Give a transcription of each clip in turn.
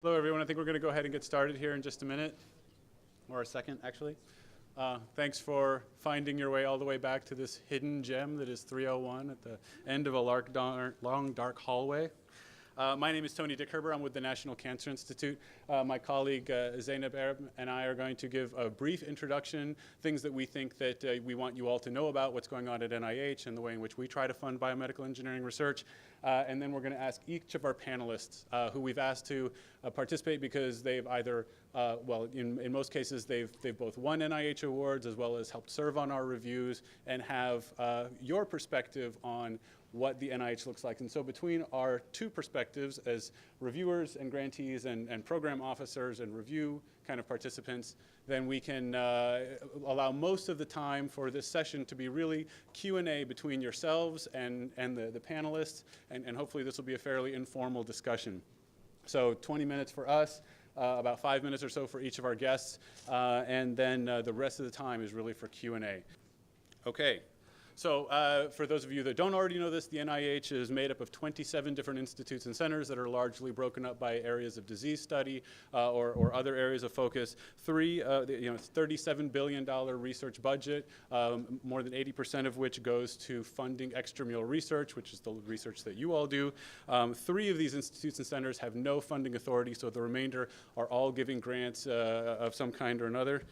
Hello, everyone. I think we're going to go ahead and get started here in just a minute, or a second, actually. Thanks for finding your way all the way back to this hidden gem that is 301 at the end of a long, dark hallway. My name is Tony Dickherber. I'm with the National Cancer Institute. My colleague Zainab Arab and I are going to give a brief introduction, things that we think that we want you all to know about, what's going on at NIH and the way in which we try to fund biomedical engineering research. And then we're going to ask each of our panelists who we've asked to participate because they've either, in most cases, they've both won NIH awards as well as helped serve on our reviews and have your perspective on what the NIH looks like. And so between our two perspectives as reviewers and grantees and program officers and review kind of participants, then we can allow most of the time for this session to be really Q&A between yourselves and the panelists, and hopefully this will be a fairly informal discussion. So 20 minutes for us, about 5 minutes or so for each of our guests, and then the rest of the time is really for Q&A. Okay. So for those of you that don't already know this, the NIH is made up of 27 different institutes and centers that are largely broken up by areas of disease study or other areas of focus. $37 billion research budget, more than 80% of which goes to funding extramural research, which is the research that you all do. 3 of these institutes and centers have no funding authority, so the remainder are all giving grants of some kind or another.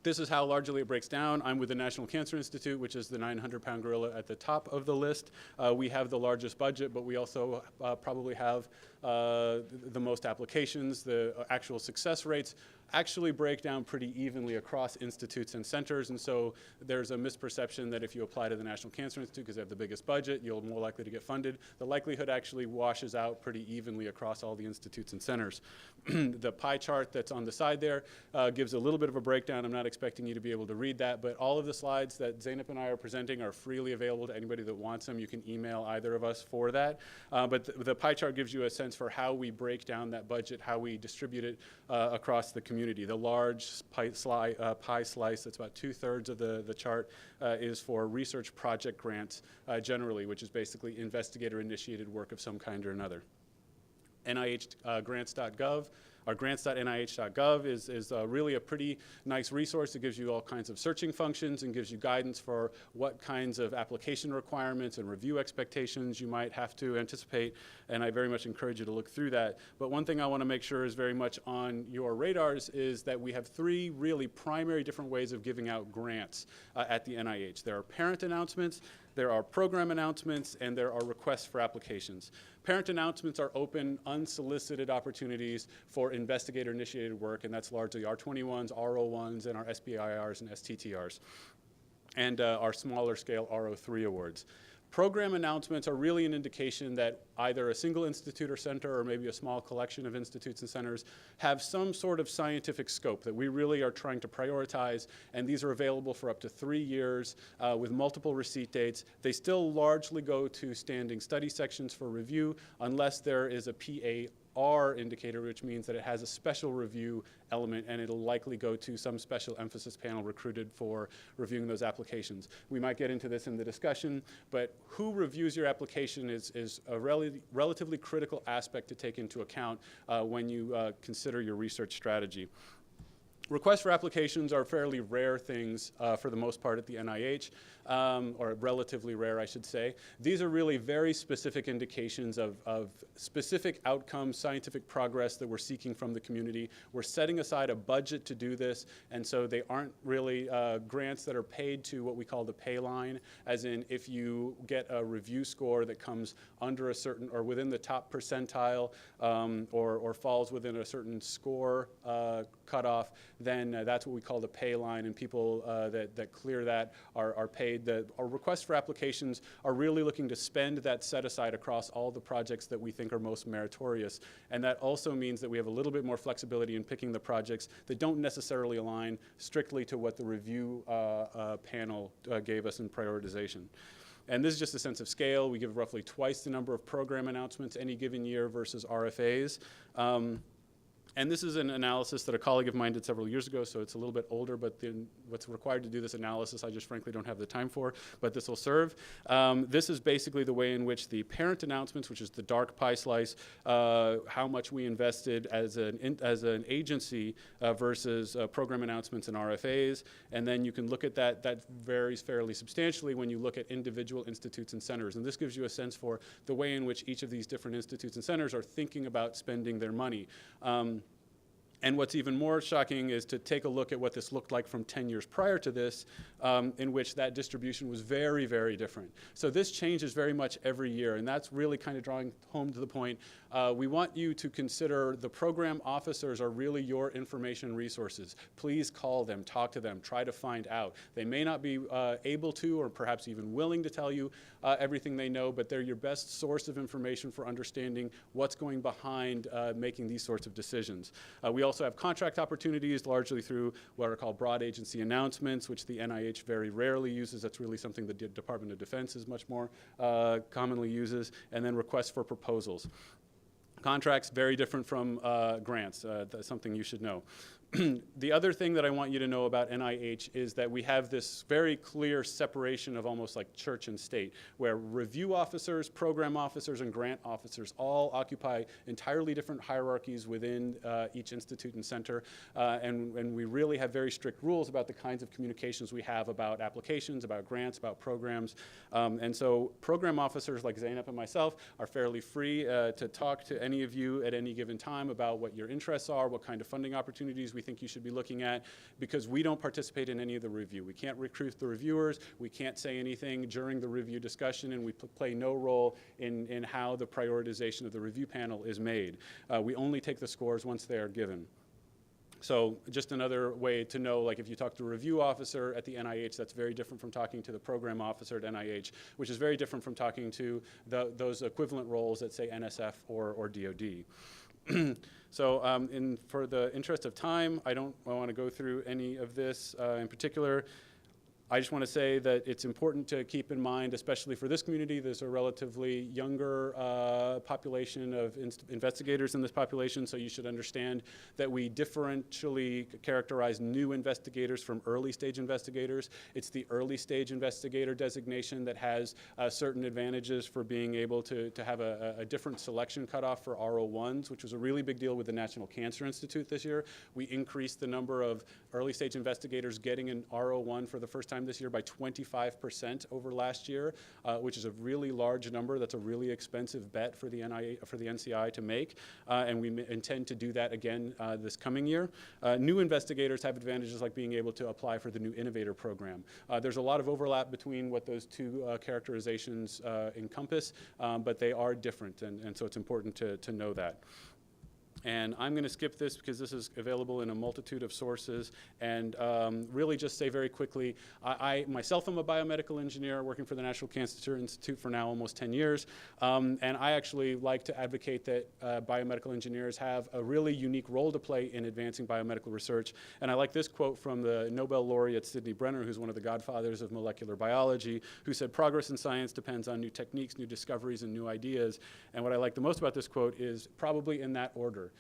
This is how largely it breaks down. I'm with the National Cancer Institute, which is the 900-pound gorilla at the top of the list. We have the largest budget, but we also probably have the most applications. The actual success rates actually break down pretty evenly across institutes and centers, and so there's a misperception that if you apply to the National Cancer Institute because they have the biggest budget, you're more likely to get funded. The likelihood actually washes out pretty evenly across all the institutes and centers. The pie chart that's on the side there gives a little bit of a breakdown. I'm not expecting you to be able to read that, but all of the slides that Zainab and I are presenting are freely available to anybody that wants them. You can email either of us for that. But the pie chart gives you a sense for how we break down that budget, how we distribute it across the community. The large pie slice, that's about 2/3 of the chart, is for research project grants generally, which is basically investigator-initiated work of some kind or another. NIH Grants.gov, or grants.nih.gov is really a pretty nice resource. It gives you all kinds of searching functions and gives you guidance for what kinds of application requirements and review expectations you might have to anticipate, and I very much encourage you to look through that. But one thing I want to make sure is very much on your radars is that we have 3 really primary different ways of giving out grants at the NIH. There are parent announcements, there are program announcements, and there are requests for applications. Parent announcements are open, unsolicited opportunities for investigator-initiated work, and that's largely R21s, R01s, and our SBIRs and STTRs, and our smaller scale R03 awards. Program announcements are really an indication that either a single institute or center or maybe a small collection of institutes and centers have some sort of scientific scope that we really are trying to prioritize, and these are available for up to 3 years with multiple receipt dates. They still largely go to standing study sections for review unless there is a PAR indicator, which means that it has a special review element, and it'll likely go to some special emphasis panel recruited for reviewing those applications. We might get into this in the discussion, but who reviews your application is a relatively critical aspect to take into account when you consider your research strategy. Requests for applications are fairly rare things for the most part at the NIH, or relatively rare, I should say. These are really very specific indications of specific outcomes, scientific progress that we're seeking from the community. We're setting aside a budget to do this, and so they aren't really grants that are paid to what we call the pay line, as in if you get a review score that comes under a certain or within the top percentile or falls within a certain score cutoff, then that's what we call the pay line, and people that clear that are paid. Our requests for applications are really looking to spend that set aside across all the projects that we think are most meritorious, and that also means that we have a little bit more flexibility in picking the projects that don't necessarily align strictly to what the review panel gave us in prioritization. And this is just a sense of scale. We give roughly twice the number of program announcements any given year versus RFAs. And this is an analysis that a colleague of mine did several years ago, so it's a little bit older, but then what's required to do this analysis, I just frankly don't have the time for, but this will serve. This is basically the way in which the parent announcements, which is the dark pie slice, how much we invested as an agency versus program announcements and RFAs. And then you can look at that. That varies fairly substantially when you look at individual institutes and centers. And this gives you a sense for the way in which each of these different institutes and centers are thinking about spending their money. And what's even more shocking is to take a look at what this looked like from 10 years prior to this, in which that distribution was very, very different. So this changes very much every year, and that's really kind of drawing home to the point. We want you to consider the program officers are really your information resources. Please call them, talk to them, try to find out. They may not be able to or perhaps even willing to tell you everything they know, but they're your best source of information for understanding what's going behind making these sorts of decisions. We also have contract opportunities, largely through what are called broad agency announcements, which the NIH very rarely uses. That's really something the Department of Defense is much more commonly uses. And then requests for proposals. Contracts, very different from grants. That's something you should know. The other thing that I want you to know about NIH is that we have this very clear separation of almost like church and state, where review officers, program officers, and grant officers all occupy entirely different hierarchies within each institute and center. And we really have very strict rules about the kinds of communications we have about applications, about grants, about programs. And so program officers like Zainab and myself are fairly free to talk to any of you at any given time about what your interests are, what kind of funding opportunities we think you should be looking at, because we don't participate in any of the review. We can't recruit the reviewers, we can't say anything during the review discussion, and we play no role in how the prioritization of the review panel is made. We only take the scores once they are given. So just another way to know, like if you talk to a review officer at the NIH, that's very different from talking to the program officer at NIH, which is very different from talking to those equivalent roles at, say, NSF or DoD. So for the interest of time, I want to go through any of this in particular. I just want to say that it's important to keep in mind, especially for this community, there's a relatively younger population of investigators in this population, so you should understand that we differentially characterize new investigators from early stage investigators. It's the early stage investigator designation that has certain advantages for being able to have a different selection cutoff for R01s, which was a really big deal with the National Cancer Institute this year. We increased the number of early stage investigators getting an R01 for the first time this year by 25% over last year, which is a really large number. That's a really expensive bet for the NCI to make, and we intend to do that again this coming year. New investigators have advantages like being able to apply for the new Innovator program. There's a lot of overlap between what those two characterizations encompass, but they are different, and so it's important to know that. And I'm going to skip this because this is available in a multitude of sources, and really just say very quickly, I myself am a biomedical engineer working for the National Cancer Institute for now almost 10 years, and I actually like to advocate that biomedical engineers have a really unique role to play in advancing biomedical research. And I like this quote from the Nobel laureate Sidney Brenner, who's one of the godfathers of molecular biology, who said, "Progress in science depends on new techniques, new discoveries, and new ideas." And what I like the most about this quote is probably in that order.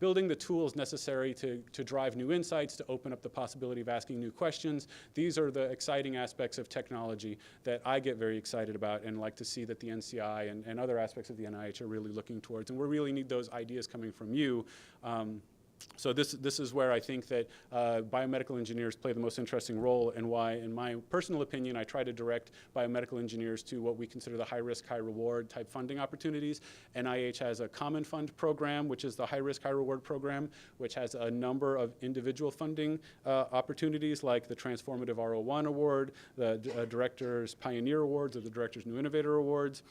Building the tools necessary to drive new insights, to open up the possibility of asking new questions. These are the exciting aspects of technology that I get very excited about and like to see that the NCI and other aspects of the NIH are really looking towards. And we really need those ideas coming from you. So this is where I think that biomedical engineers play the most interesting role, and why, in my personal opinion, I try to direct biomedical engineers to what we consider the high-risk, high-reward type funding opportunities. NIH has a Common Fund program, which is the high-risk, high-reward program, which has a number of individual funding opportunities like the Transformative R01 Award, the Director's Pioneer Awards, or the Director's New Innovator Awards.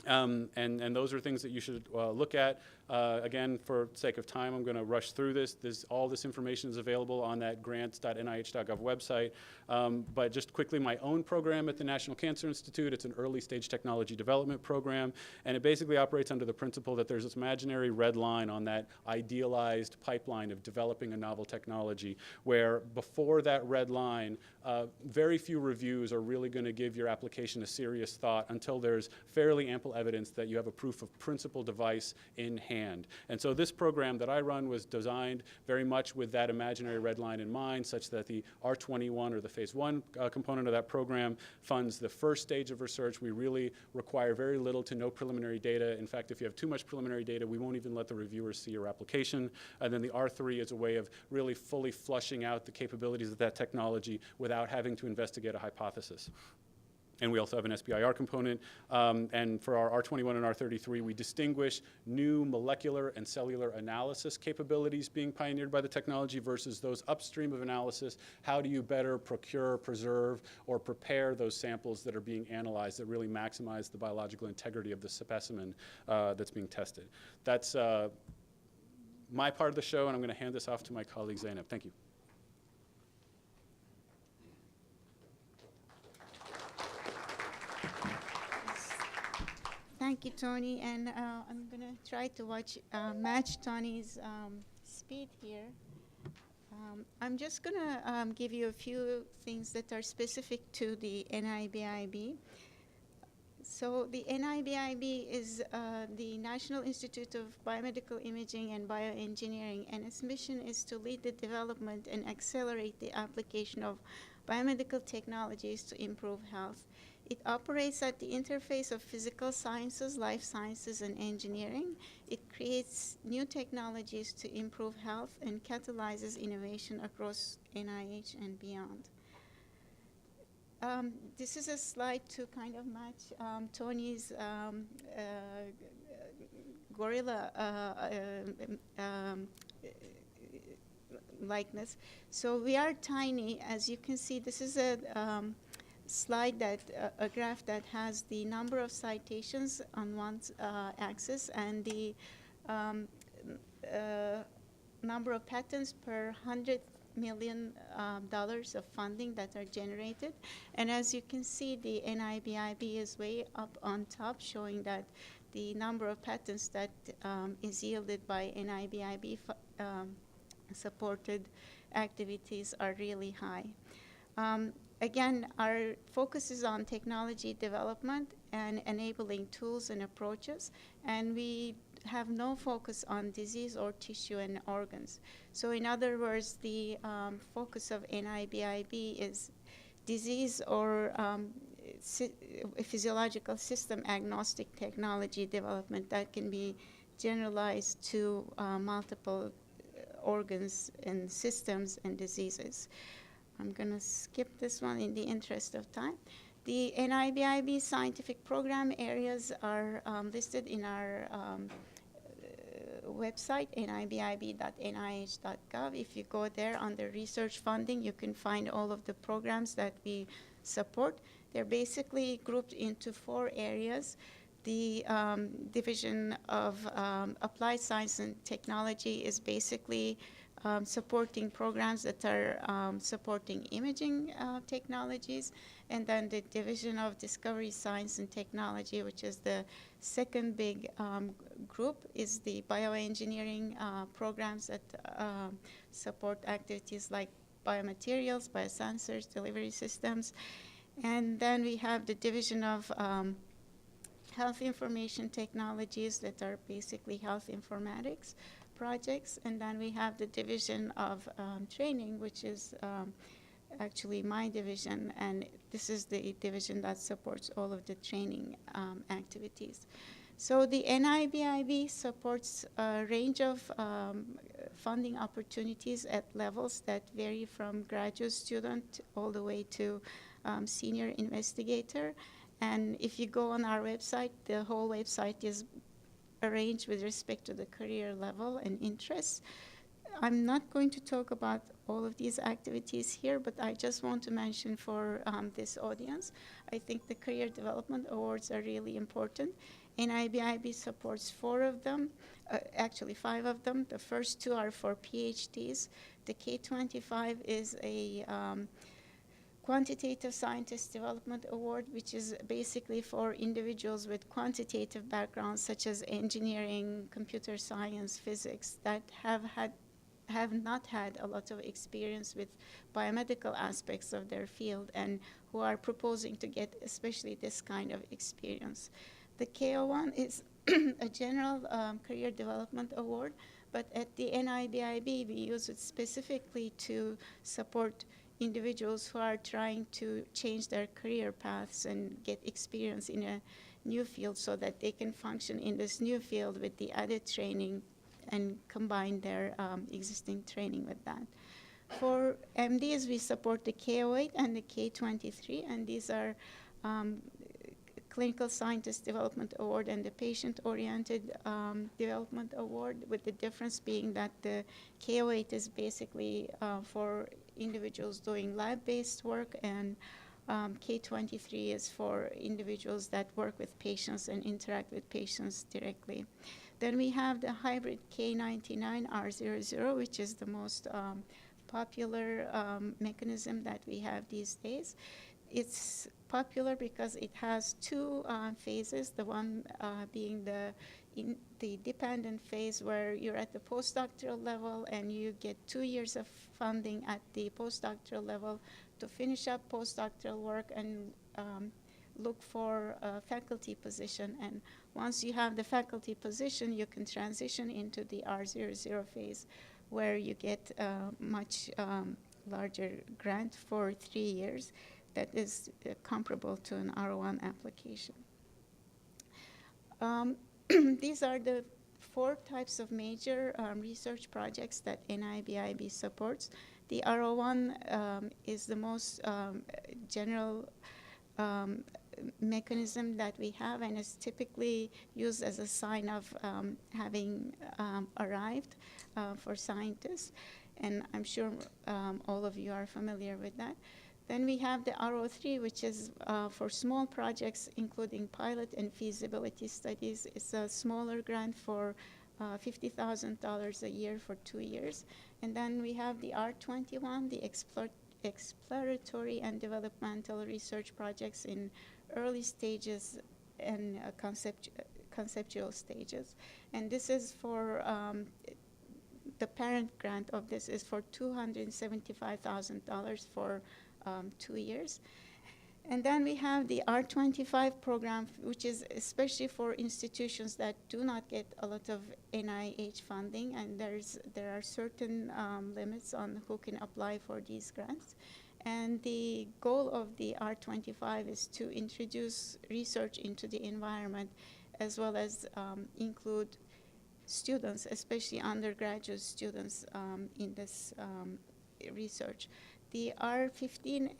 And those are things that you should look at. Again, for sake of time, I'm going to rush through this. All this information is available on that grants.nih.gov website. But just quickly, my own program at the National Cancer Institute, it's an early stage technology development program, and it basically operates under the principle that there's this imaginary red line on that idealized pipeline of developing a novel technology, where before that red line, very few reviews are really going to give your application a serious thought until there's fairly ample evidence that you have a proof of principle device in hand. And so this program that I run was designed very much with that imaginary red line in mind, such that the R21, or the phase 1 component of that program, funds the first stage of research. We really require very little to no preliminary data. In fact, if you have too much preliminary data, we won't even let the reviewers see your application. And then the R3 is a way of really fully flushing out the capabilities of that technology without having to investigate a hypothesis. And we also have an SBIR component. And for our R21 and R33, we distinguish new molecular and cellular analysis capabilities being pioneered by the technology versus those upstream of analysis. How do you better procure, preserve, or prepare those samples that are being analyzed that really maximize the biological integrity of the specimen that's being tested? That's my part of the show, and I'm going to hand this off to my colleague Zainab. Thank you. Thank you, Tony, and I'm going to try to match Tony's speed here. I'm just going to give you a few things that are specific to the NIBIB. So the NIBIB is the National Institute of Biomedical Imaging and Bioengineering, and its mission is to lead the development and accelerate the application of biomedical technologies to improve health. It operates at the interface of physical sciences, life sciences, and engineering. It creates new technologies to improve health and catalyzes innovation across NIH and beyond. This is a slide to kind of match Tony's gorilla likeness. So we are tiny. As you can see, this is a slide that a graph that has the number of citations on one axis and the number of patents per $100 million of funding that are generated. And as you can see, the NIBIB is way up on top, showing that the number of patents that is yielded by NIBIB supported activities are really high. Again, our focus is on technology development and enabling tools and approaches, and we have no focus on disease or tissue and organs. So in other words, the focus of NIBIB is disease or physiological system agnostic technology development that can be generalized to multiple organs and systems and diseases. I'm going to skip this one in the interest of time. The NIBIB scientific program areas are listed in our website, nibib.nih.gov. If you go there under research funding, you can find all of the programs that we support. They're basically grouped into 4 areas. The Division of Applied Science and Technology is basically supporting programs that are supporting imaging technologies. And then the Division of Discovery Science and Technology, which is the second big group, is the bioengineering programs that support activities like biomaterials, biosensors, delivery systems. And then we have the Division of Health Information Technologies that are basically health informatics projects. And then we have the Division of Training, which is actually my division, and this is the division that supports all of the training activities. So the NIBIB supports a range of funding opportunities at levels that vary from graduate student all the way to senior investigator. And if you go on our website, the whole website is arranged with respect to the career level and interests. I'm not going to talk about all of these activities here, but I just want to mention for this audience, I think the Career Development Awards are really important. NIBIB supports 4 of them, actually 5 of them. The first 2 are for PhDs. The K25 is a Quantitative Scientist Development Award, which is basically for individuals with quantitative backgrounds such as engineering, computer science, physics, that have not had a lot of experience with biomedical aspects of their field and who are proposing to get especially this kind of experience. The KO1 is a general career development award, but at the NIBIB, we use it specifically to support individuals who are trying to change their career paths and get experience in a new field so that they can function in this new field with the other training and combine their existing training with that. For MDs, we support the K08 and the K23, and these are Clinical Scientist Development Award and the Patient-Oriented Development Award, with the difference being that the K08 is basically for individuals doing lab-based work, and K23 is for individuals that work with patients and interact with patients directly. Then we have the hybrid K99R00, which is the most popular mechanism that we have these days. It's popular because it has two phases, the one being the dependent phase where you're at the postdoctoral level and you get 2 years of funding at the postdoctoral level to finish up postdoctoral work and look for a faculty position. And once you have the faculty position, you can transition into the R00 phase, where you get a much larger grant for 3 years that is comparable to an R01 application. These are the 4 types of major research projects that NIBIB supports. The R01 is the most general mechanism that we have, and is typically used as a sign of having arrived for scientists, and I'm sure all of you are familiar with that. Then we have the R03, which is for small projects, including pilot and feasibility studies. It's a smaller grant for $50,000 a year for 2 years. And then we have the R21, the exploratory and developmental research projects in early stages and conceptual stages. And this is for the parent grant of this is for $275,000 for 2 years. And then we have the R25 program, which is especially for institutions that do not get a lot of NIH funding, and there are certain limits on who can apply for these grants. And the goal of the R25 is to introduce research into the environment, as well as include students, especially undergraduate students, in this research. The R15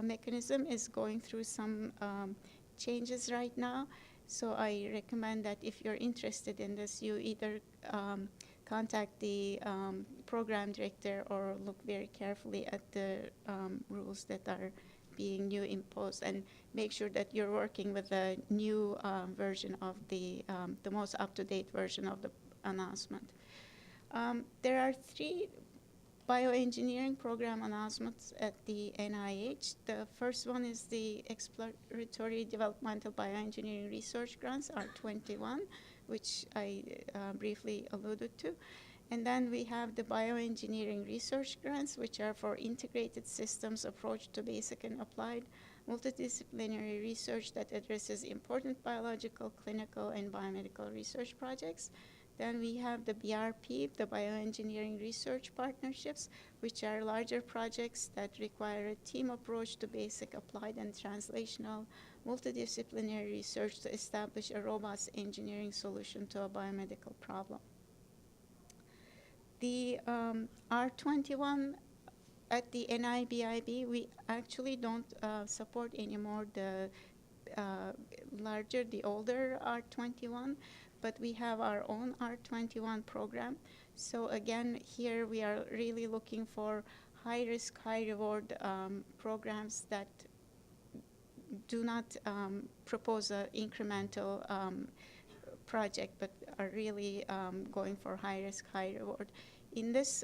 mechanism is going through some changes right now, so I recommend that if you're interested in this, you either contact the program director or look very carefully at the rules that are being new imposed, and make sure that you're working with the new version of the most up-to-date version of the announcement. There are 3 bioengineering program announcements at the NIH. The first one is the Exploratory Developmental Bioengineering Research Grants, R21, which I briefly alluded to. And then we have the Bioengineering Research Grants, which are for integrated systems approach to basic and applied multidisciplinary research that addresses important biological, clinical, and biomedical research projects. Then we have the BRP, the Bioengineering Research Partnerships, which are larger projects that require a team approach to basic, applied, and translational multidisciplinary research to establish a robust engineering solution to a biomedical problem. The R21 at the NIBIB, we actually don't support anymore the older R21, but we have our own R21 program. So again, here we are really looking for high-risk, high-reward programs that do not propose an incremental project, but are really going for high-risk, high-reward. In this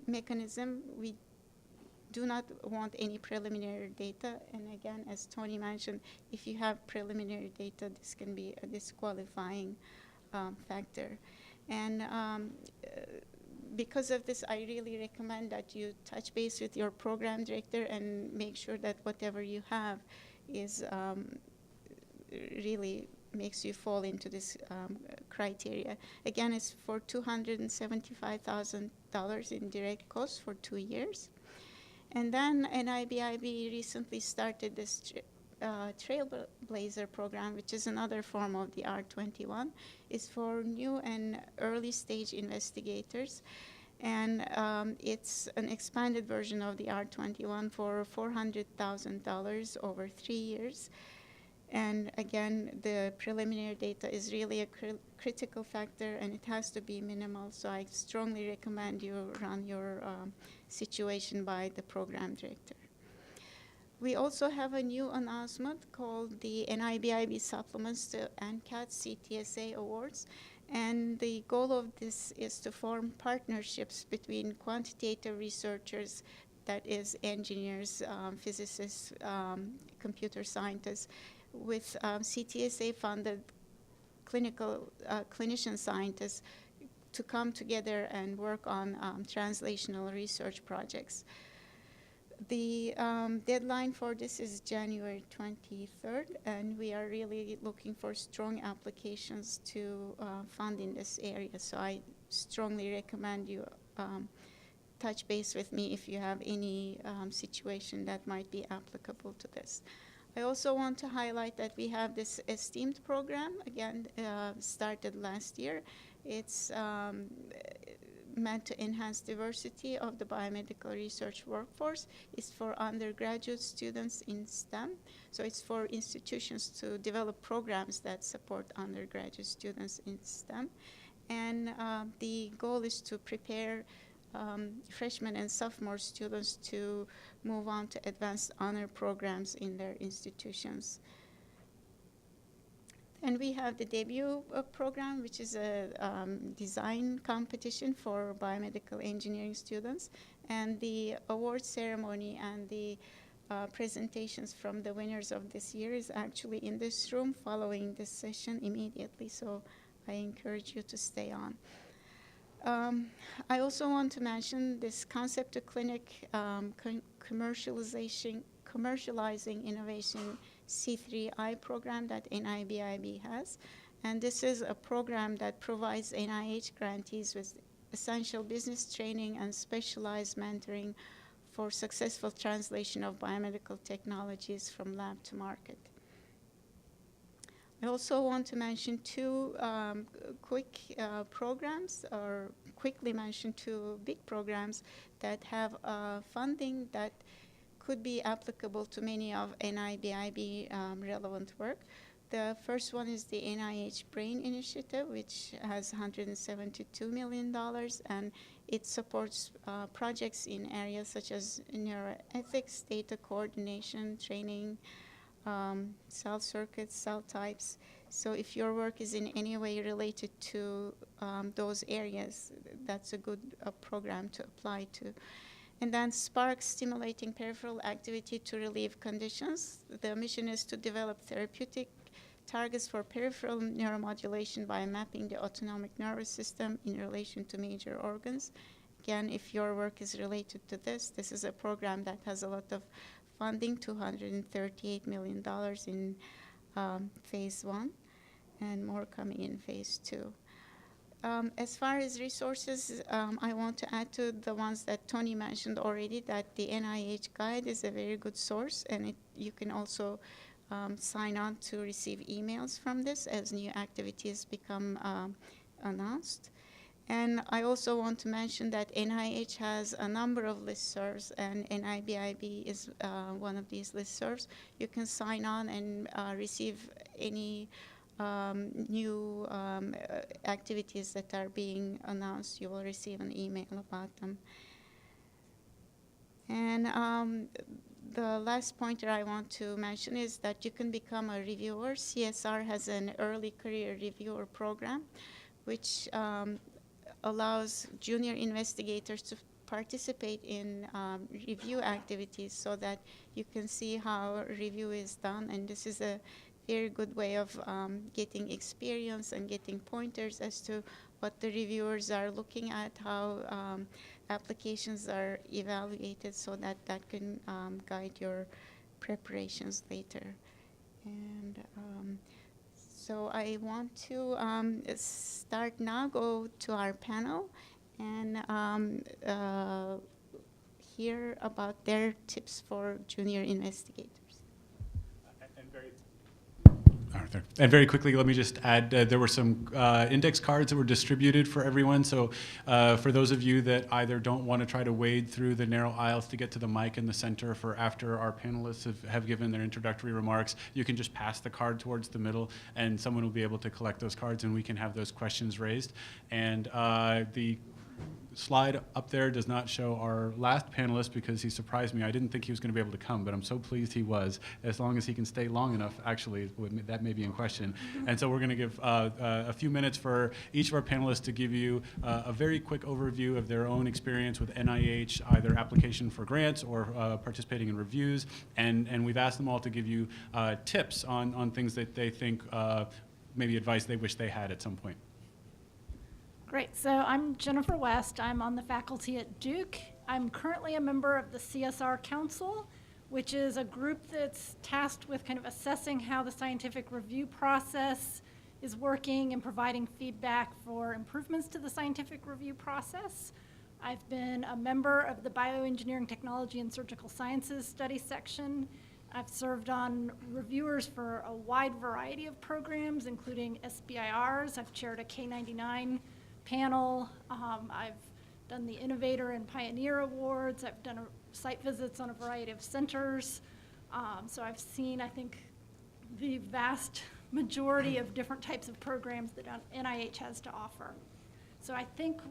mechanism, we do not want any preliminary data. And again, as Tony mentioned, if you have preliminary data, this can be a disqualifying factor. And because of this, I really recommend that you touch base with your program director and make sure that whatever you have is really makes you fall into this criteria. Again, it's for $275,000 in direct costs for 2 years. And then NIBIB recently started this Trailblazer program, which is another form of the R21. It's for new and early stage investigators. And it's an expanded version of the R21 for $400,000 over 3 years. And again, the preliminary data is really a critical factor, and it has to be minimal. So I strongly recommend you run your situation by the program director. We also have a new announcement called the NIBIB Supplements to NCAT CTSA Awards. And the goal of this is to form partnerships between quantitative researchers, that is engineers, physicists, computer scientists, with CTSA-funded clinician scientists to come together and work on translational research projects. The deadline for this is January 23rd, and we are really looking for strong applications to fund in this area. So I strongly recommend you touch base with me if you have any situation that might be applicable to this. I also want to highlight that we have this esteemed program, again, started last year. It's meant to enhance diversity of the biomedical research workforce. It's for undergraduate students in STEM. So it's for institutions to develop programs that support undergraduate students in STEM. And the goal is to prepare freshmen and sophomore students to move on to advanced honor programs in their institutions. And we have the debut program, which is a design competition for biomedical engineering students. And the award ceremony and the presentations from the winners of this year is actually in this room following this session immediately. So I encourage you to stay on. I also want to mention this concept to clinic commercializing innovation C3I program that NIBIB has. And this is a program that provides NIH grantees with essential business training and specialized mentoring for successful translation of biomedical technologies from lab to market. I also want to mention two quick programs, or quickly mention two big programs that have funding that could be applicable to many of NIBIB relevant work. The first one is the NIH Brain Initiative, which has $172 million, and it supports projects in areas such as neuroethics, data coordination, training, cell circuits, cell types. So if your work is in any way related to those areas, that's a good program to apply to. And then SPARK, stimulating peripheral activity to relieve conditions. The mission is to develop therapeutic targets for peripheral neuromodulation by mapping the autonomic nervous system in relation to major organs. Again, if your work is related to this, this is a program that has a lot of funding, $238 million in phase 1, and more coming in phase 2. As far as resources, I want to add to the ones that Tony mentioned already, that the NIH Guide is a very good source, and you can also sign on to receive emails from this as new activities become announced. And I also want to mention that NIH has a number of listservs, and NIBIB is one of these listservs. You can sign on and receive any new activities that are being announced. You will receive an email about them. And the last pointer I want to mention is that you can become a reviewer. CSR has an early career reviewer program, which allows junior investigators to participate in review activities so that you can see how review is done. And this is a very good way of getting experience and getting pointers as to what the reviewers are looking at, how applications are evaluated, so that that can guide your preparations later. And So I want to start now, go to our panel, and hear about their tips for junior investigators. And very quickly, let me just add, there were some index cards that were distributed for everyone. So for those of you that either don't want to try to wade through the narrow aisles to get to the mic in the center for after our panelists have given their introductory remarks, you can just pass the card towards the middle, and someone will be able to collect those cards, and we can have those questions raised. And the slide up there does not show our last panelist because he surprised me. I didn't think he was going to be able to come, but I'm so pleased he was. As long as he can stay long enough, actually, that may be in question. And so we're going to give a few minutes for each of our panelists to give you a very quick overview of their own experience with NIH, either application for grants or participating in reviews. And we've asked them all to give you tips on things that they think, maybe advice they wish they had at some point. Great. So I'm Jennifer West. I'm on the faculty at Duke. I'm currently a member of the CSR Council, which is a group that's tasked with kind of assessing how the scientific review process is working and providing feedback for improvements to the scientific review process. I've been a member of the Bioengineering Technology and Surgical Sciences Study Section. I've served on reviewers for a wide variety of programs, including SBIRs. I've chaired a K99 panel. I've done the Innovator and Pioneer Awards. I've done site visits on a variety of centers. So I've seen, I think, the vast majority of different types of programs that NIH has to offer. So I think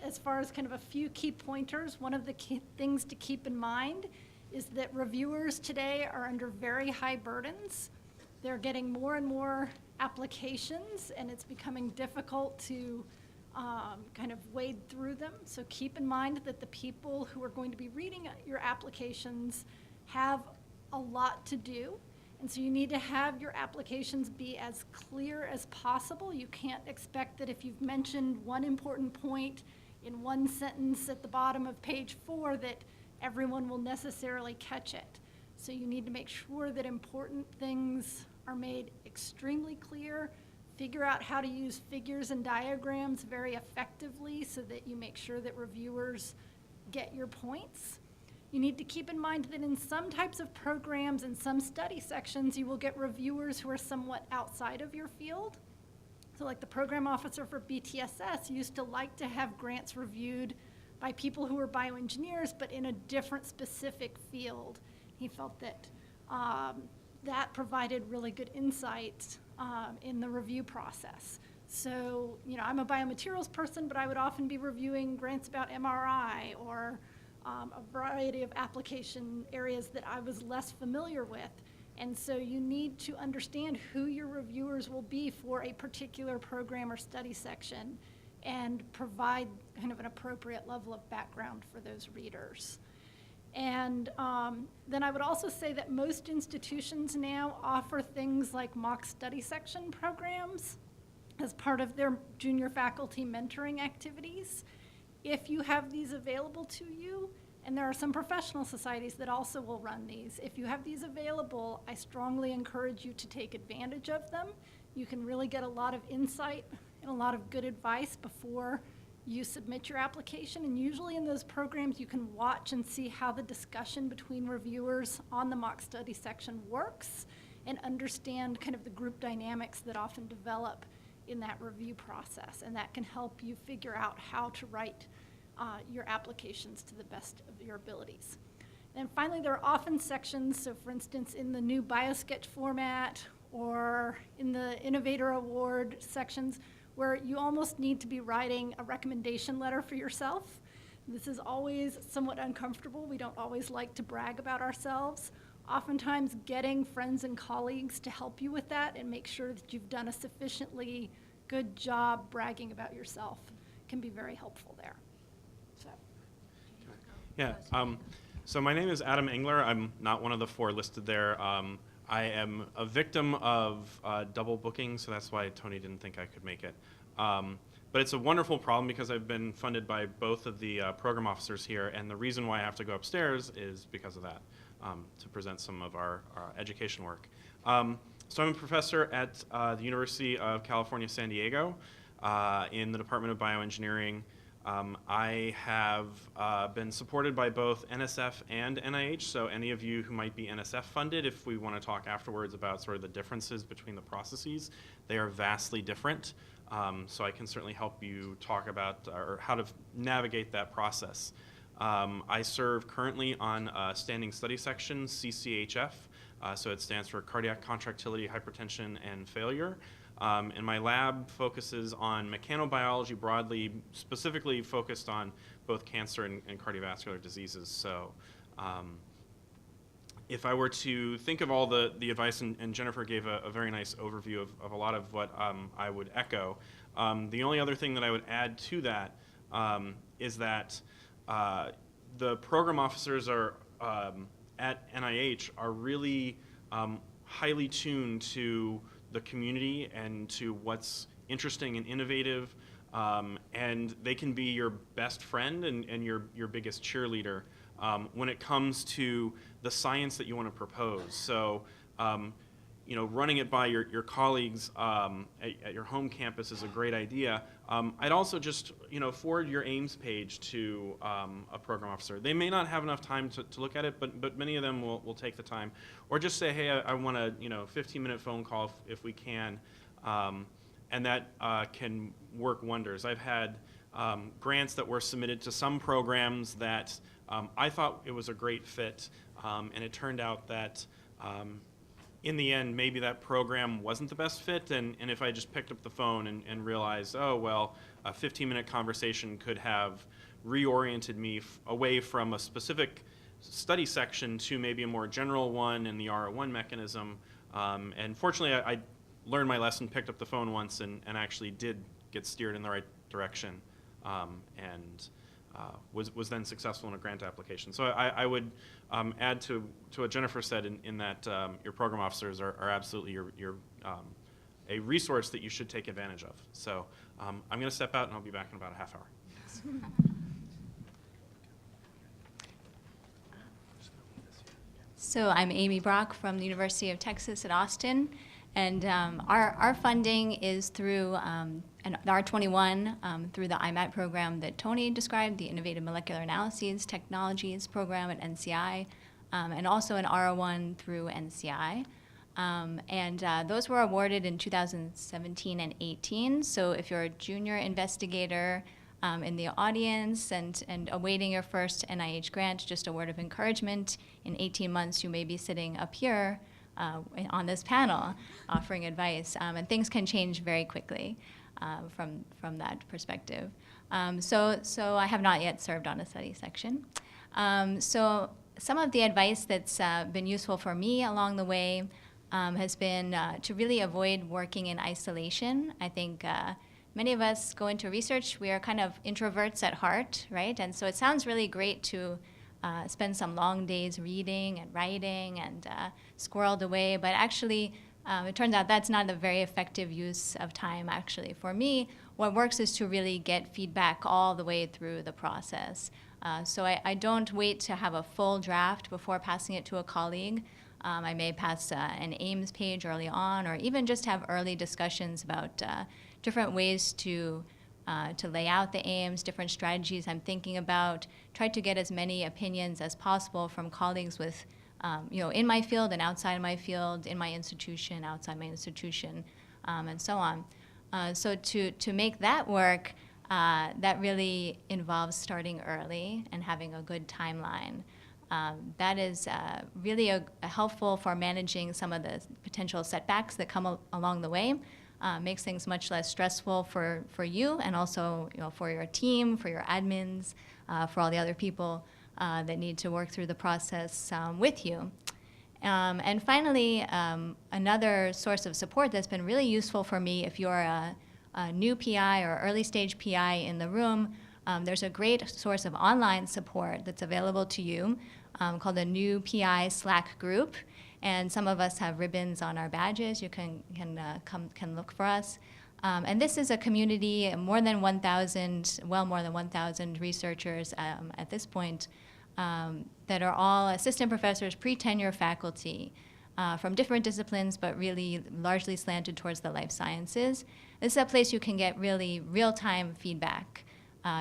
as far as kind of a few key pointers, one of the key things to keep in mind is that reviewers today are under very high burdens. They're getting more and more applications, and it's becoming difficult to kind of wade through them. So keep in mind that the people who are going to be reading your applications have a lot to do. And so you need to have your applications be as clear as possible. You can't expect that if you've mentioned one important point in one sentence at the bottom of page 4 that everyone will necessarily catch it. So you need to make sure that important things are made extremely clear, figure out how to use figures and diagrams very effectively so that you make sure that reviewers get your points. You need to keep in mind that in some types of programs and some study sections, you will get reviewers who are somewhat outside of your field. So like the program officer for BTSS used to like to have grants reviewed by people who were bioengineers, but in a different specific field. He felt that that provided really good insights in the review process. So, I'm a biomaterials person, but I would often be reviewing grants about MRI or a variety of application areas that I was less familiar with. And so you need to understand who your reviewers will be for a particular program or study section and provide kind of an appropriate level of background for those readers. And then I would also say that most institutions now offer things like mock study section programs as part of their junior faculty mentoring activities. If you have these available to you, and there are some professional societies that also will run these, if you have these available, I strongly encourage you to take advantage of them. You can really get a lot of insight and a lot of good advice before you submit your application. And usually in those programs, you can watch and see how the discussion between reviewers on the mock study section works and understand kind of the group dynamics that often develop in that review process. And that can help you figure out how to write your applications to the best of your abilities. And finally, there are often sections, so for instance, in the new BioSketch format or in the Innovator Award sections, where you almost need to be writing a recommendation letter for yourself. This is always somewhat uncomfortable. We don't always like to brag about ourselves. Oftentimes, getting friends and colleagues to help you with that and make sure that you've done a sufficiently good job bragging about yourself can be very helpful there. Yeah, so my name is Adam Engler. I'm not one of the 4 listed there. I am a victim of double booking, so that's why Tony didn't think I could make it. But it's a wonderful problem because I've been funded by both of the program officers here, and the reason why I have to go upstairs is because of that, to present some of our education work. So I'm a professor at the University of California, San Diego, in the Department of Bioengineering. I have been supported by both NSF and NIH, so any of you who might be NSF funded, if we want to talk afterwards about sort of the differences between the processes, they are vastly different. So I can certainly help you talk about or how to navigate that process. I serve currently on Standing Study Section, CCHF, so it stands for Cardiac Contractility, Hypertension, and Failure. And my lab focuses on mechanobiology broadly, specifically focused on both cancer and cardiovascular diseases. So if I were to think of all the advice, and Jennifer gave a very nice overview of a lot of what I would echo, the only other thing that I would add to that is that the program officers are at NIH are really highly tuned to the community and to what's interesting and innovative, and they can be your best friend and your biggest cheerleader when it comes to the science that you want to propose. So, you know, running it by your colleagues at your home campus is a great idea. I'd also just, you know, forward your Ames page to a program officer. They may not have enough time to look at it, but many of them will take the time. Or just say, hey, I want a 15-minute phone call if we can, and that can work wonders. I've had grants that were submitted to some programs that I thought it was a great fit, and it turned out that in the end, maybe that program wasn't the best fit, and if I just picked up the phone and realized, oh, well, a 15-minute conversation could have reoriented me away from a specific study section to maybe a more general one in the R01 mechanism. And fortunately, I learned my lesson, picked up the phone once, and actually did get steered in the right direction, and was then successful in a grant application. So I would add to what Jennifer said in that your program officers are absolutely a resource that you should take advantage of. So I'm going to step out and I'll be back in about a half hour. So I'm Amy Brock from the University of Texas at Austin, and our funding is through an R21 through the IMAT program that Tony described, the Innovative Molecular Analyses Technologies program at NCI, and also an R01 through NCI. And those were awarded in 2017 and 18. So if you're a junior investigator in the audience and awaiting your first NIH grant, just a word of encouragement, in 18 months you may be sitting up here on this panel offering advice, and things can change very quickly from that perspective. So I have not yet served on a study section. So some of the advice that's been useful for me along the way has been to really avoid working in isolation. I think many of us go into research, we are kind of introverts at heart, right? And so it sounds really great to spend some long days reading and writing and squirreled away, but actually it turns out that's not a very effective use of time actually. For me, what works is to really get feedback all the way through the process. So I don't wait to have a full draft before passing it to a colleague. I may pass an Ames page early on, or even just have early discussions about different ways to lay out the Ames, different strategies I'm thinking about, try to get as many opinions as possible from colleagues with, in my field and outside my field, in my institution, outside my institution, and so on. So to make that work, that really involves starting early and having a good timeline. That is really helpful for managing some of the potential setbacks that come along the way. Makes things much less stressful for you, and also for your team, for your admins, for all the other people that need to work through the process with you. And finally, another source of support that's been really useful for me, if you're a new PI or early stage PI in the room, there's a great source of online support that's available to you called the New PI Slack group. And some of us have ribbons on our badges. You can look for us. And this is a community, more than 1,000, well more than 1,000 researchers at this point that are all assistant professors, pre-tenure faculty. from different disciplines, but really largely slanted towards the life sciences. This is a place you can get really real-time feedback.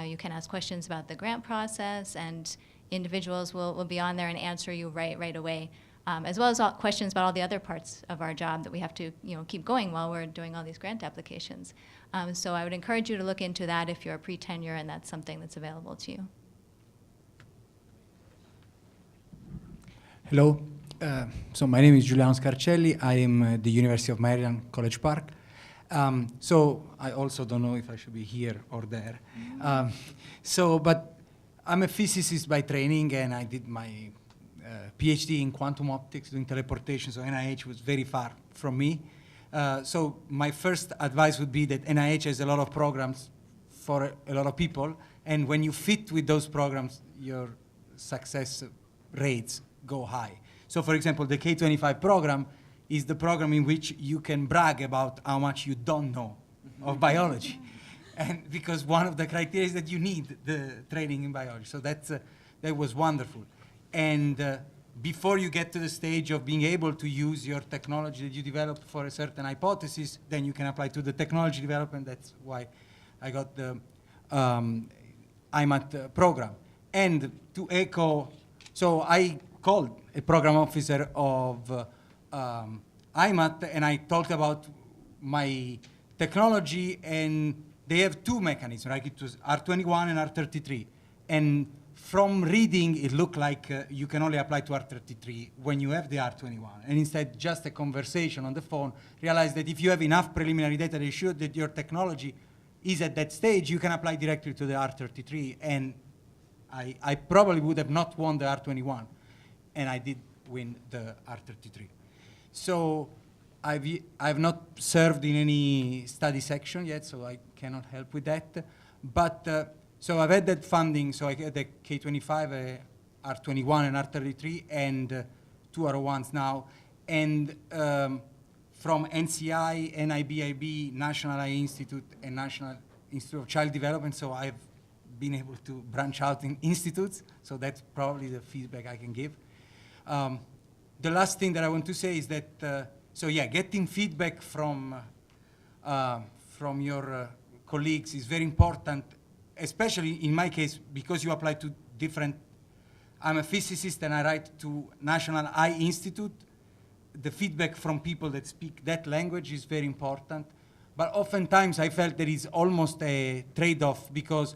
You can ask questions about the grant process, and individuals will be on there and answer you right away, as well as questions about all the other parts of our job that we have to keep going while we're doing all these grant applications. So I would encourage you to look into that if you're a pre-tenure and that's something that's available to you. Hello. So my name is Julianna Shelley. I am at the University of Maryland, College Park. So I also don't know if I should be here or there. But I'm a physicist by training, and I did my PhD in quantum optics, doing teleportation, so NIH was very far from me. So my first advice would be that NIH has a lot of programs for a lot of people, and when you fit with those programs, your success rates go high. So for example, the K25 program is the program in which you can brag about how much you don't know of biology. And because one of the criteria is that you need the training in biology. So that was wonderful. And before you get to the stage of being able to use your technology that you developed for a certain hypothesis, then you can apply to the technology development. That's why I got the IMAT program. And to echo, so I called a program officer of IMAT, and I talked about my technology, and they have two mechanisms, right? It was R21 and R33. And from reading, it looked like you can only apply to R33 when you have the R21. And instead, just a conversation on the phone, realize that if you have enough preliminary data that show that your technology is at that stage, you can apply directly to the R33. And I probably would have not won the R21, and I did win the R33. So I've not served in any study section yet, so I cannot help with that. But so I've had that funding, so I get the K25, R21 and R33, and 2 R01s now. And from NCI, NIBIB, National Eye Institute, and National Institute of Child Development, so I've been able to branch out in institutes, so that's probably the feedback I can give. The last thing that I want to say is that, so yeah, getting feedback from your colleagues is very important, especially in my case, because you apply to different, I'm a physicist and I write to National Eye Institute. The feedback from people that speak that language is very important. But oftentimes I felt there is almost a trade-off because,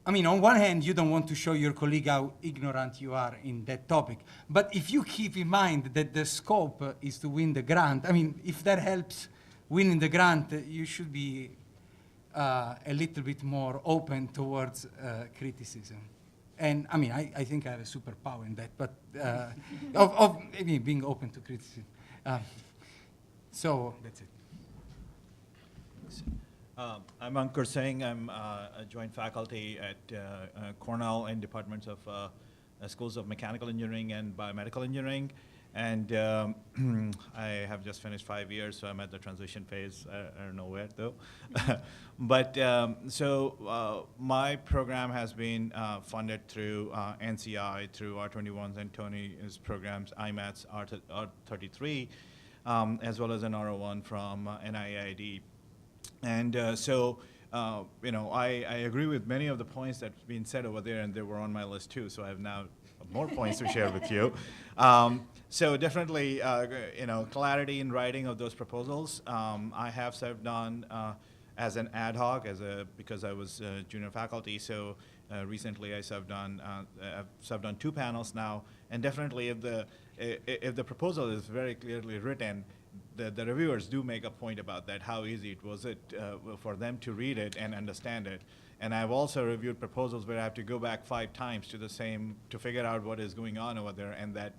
I mean, on one hand, you don't want to show your colleague how ignorant you are in that topic. But if you keep in mind that the scope is to win the grant, I mean, if that helps winning the grant, you should be a little bit more open towards criticism. And I mean, I think I have a superpower in that, but of maybe being open to criticism. So that's it. I'm Ankur Singh. I'm a joint faculty at Cornell in departments of schools of mechanical engineering and biomedical engineering. And I have just finished 5 years, so I'm at the transition phase. I don't know where, though. But so my program has been funded through NCI, through R21s and Tony's programs, IMATS, R33, as well as an R01 from NIAID. And you know, I agree with many of the points that's been said over there, and they were on my list too, so I have now more points to share with you. So definitely, you know, clarity in writing of those proposals. I have served on as an ad hoc, because I was junior faculty. So recently, I served on I've served on 2 panels now. And definitely, if the proposal is very clearly written, the reviewers do make a point about that. How easy was it for them to read it and understand it? And I've also reviewed proposals where I have to go back 5 times to the same to figure out what is going on over there, and that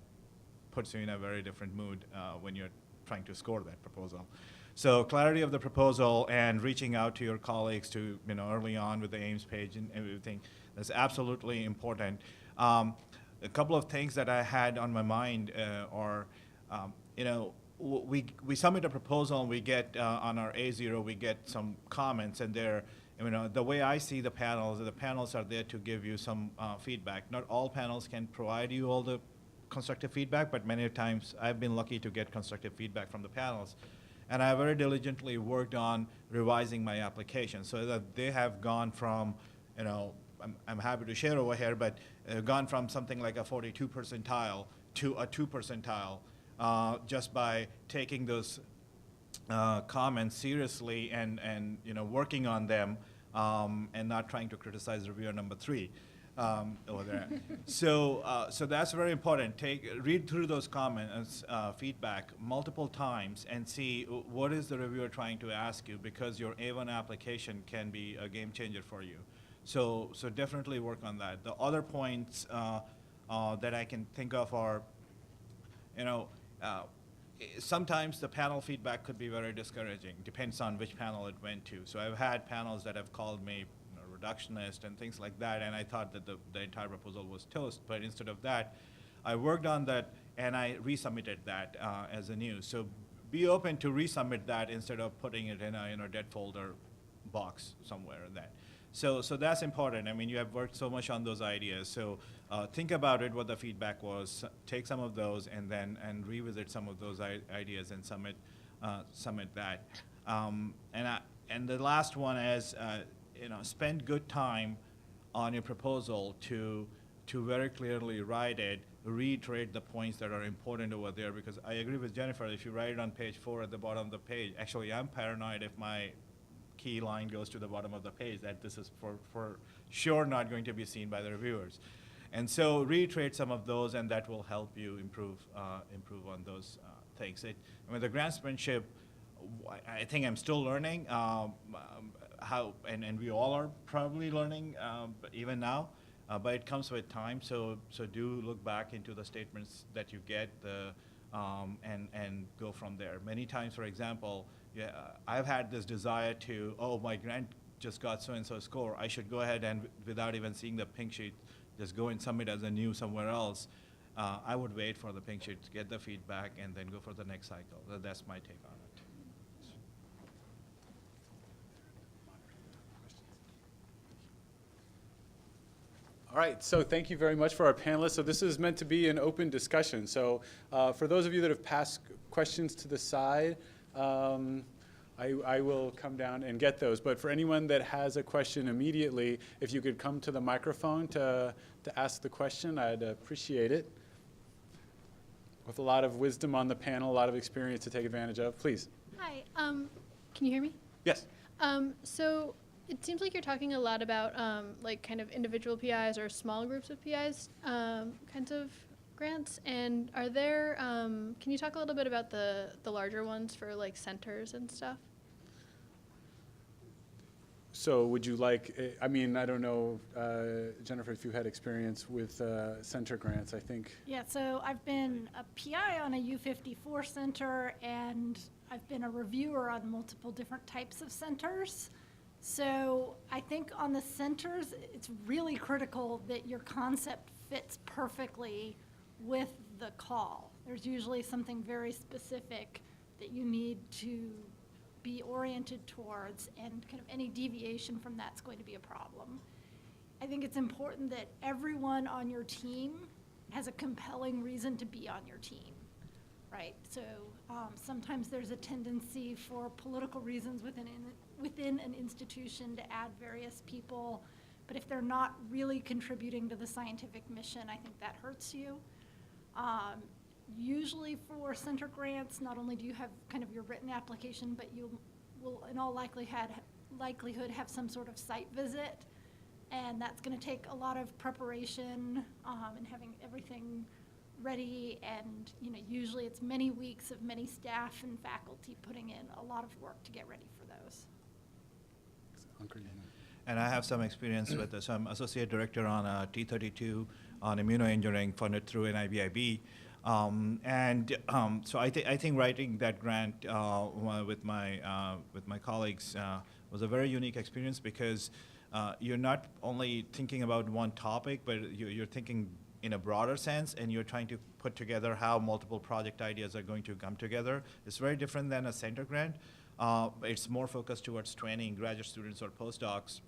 puts you in a very different mood when you're trying to score that proposal. So clarity of the proposal and reaching out to your colleagues to, you know, early on with the Ames page and everything, that's absolutely important. A couple of things that I had on my mind are, you know, we submit a proposal and we get on our A0, we get some comments, and they're, you know, the way I see the panels are there to give you some feedback. Not all panels can provide you all the constructive feedback, but many times I've been lucky to get constructive feedback from the panels. And I very diligently worked on revising my application so that they have gone from, you know, I'm happy to share over here, but gone from something like a 42 percentile to a 2 percentile just by taking those comments seriously and you know, working on them and not trying to criticize reviewer number 3 over there. So that's very important. Read through those comments, feedback multiple times and see what is the reviewer trying to ask you, because your A1 application can be a game changer for you. So definitely work on that. The other points that I can think of are, you know, sometimes the panel feedback could be very discouraging. Depends on which panel it went to. So I've had panels that have called me, you know, reductionist and things like that, and I thought that the entire proposal was toast. But instead of that, I worked on that and I resubmitted that as a new. So be open to resubmit that instead of putting it in a dead folder box somewhere in that. So that's important. I mean, you have worked so much on those ideas. So think about it, what the feedback was, take some of those, and revisit some of those ideas and submit that. And the last one is, you know, spend good time on your proposal to very clearly write it, reiterate the points that are important over there. Because I agree with Jennifer. If you write it on page 4 at the bottom of the page, actually, I'm paranoid if my key line goes to the bottom of the page, that this is for sure not going to be seen by the reviewers. And so reiterate some of those, and that will help you improve on those things. I mean, the grantsmanship, I think I'm still learning how, and we all are probably learning even now, but it comes with time. So do look back into the statements that you get and go from there. Many times, for example, I've had this desire to, oh, my grant just got so-and-so score. I should go ahead and, without even seeing the pink sheet, just go and submit as a new somewhere else. I would wait for the pink sheet to get the feedback and then go for the next cycle. That's my take on it. All right, so thank you very much for our panelists. So this is meant to be an open discussion. So for those of you that have passed questions to the side, I will come down and get those. But for anyone that has a question immediately, if you could come to the microphone to ask the question, I'd appreciate it. With a lot of wisdom on the panel, a lot of experience to take advantage of. Please. Hi, can you hear me? Yes. So it seems like you're talking a lot about like kind of individual PIs or small groups of PIs kinds of grants. And are there, can you talk a little bit about the larger ones for like centers and stuff? So would you like, I mean, I don't know, Jennifer, if you had experience with center grants, I think. Yeah, so I've been a PI on a U54 center, and I've been a reviewer on multiple different types of centers. So I think on the centers, it's really critical that your concept fits perfectly with the call. There's usually something very specific that you need to be oriented towards, and kind of any deviation from that's going to be a problem. I think it's important that everyone on your team has a compelling reason to be on your team, right? So sometimes there's a tendency for political reasons within an institution to add various people, but if they're not really contributing to the scientific mission, I think that hurts you. Usually for center grants, not only do you have kind of your written application, but you will in all likelihood have some sort of site visit, and that's going to take a lot of preparation and having everything ready, and usually it's many weeks of many staff and faculty putting in a lot of work to get ready for those. And I have some experience with this. I'm associate director on T32 on immunoengineering funded through NIBIB. So I think writing that grant with my colleagues was a very unique experience, because you're not only thinking about one topic, but you're thinking in a broader sense, and you're trying to put together how multiple project ideas are going to come together. It's very different than a center grant. It's more focused towards training graduate students or postdocs,